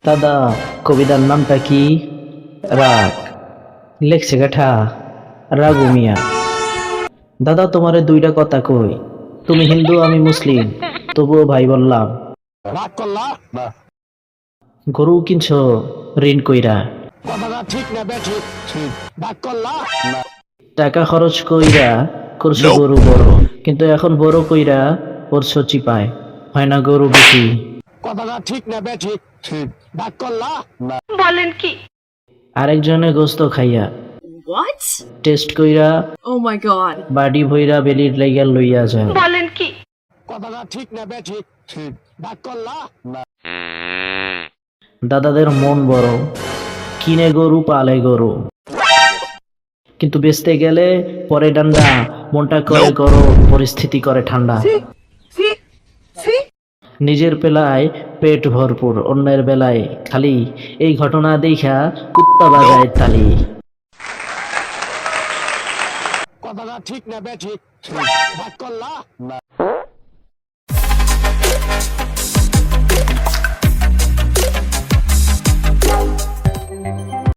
দাদা, কবিতার নামটা কি? রাগ। লেখছে কেঠা? রাগু মিয়া। দাদা, তোমারে দুইটা কথা কই। তুমি হিন্দু, আমি মুসলিম, তবুও ভাই বললাম। রাগ করলা না, গরু কিনছো ঋণ কইরা, কথাটা ঠিক না বেঠিক? ঠিক। রাগ করলা না, টাকা খরচ কইরা করছো গরু বড়, কিন্তু এখন বড় কইরা করছো চিপায়, হয় না গরু বেশি? কথাটা ঠিক না বেঠিক? ঠিক। রাগ করলা না, বলেন কি? আরেকজনে গোস্ত খাইয়া What? টেস্ট কইরা Oh my god. বাড়ি ভইরা বেলির লাইগা লইয়া যায়। বলেন কি? কথাটা ঠিক না বেঠিক? ঠিক। রাগ করলা না, দাদাদের মন বড়, কিনে গরু পালে গরু, কিন্তু বেচতে গেলে পরে ডান্ডা, মনটা করে করো, পরিস্থিতি করে ঠান্ডা। নিজের বেলায় পেট ভরপুর, অন্যের বেলায় খালি, এই ঘটনা দেখা কুত্তা বাজায় তালি। কথাটা ঠিক না বেঠিক? ঠিক। রাগ করলা না,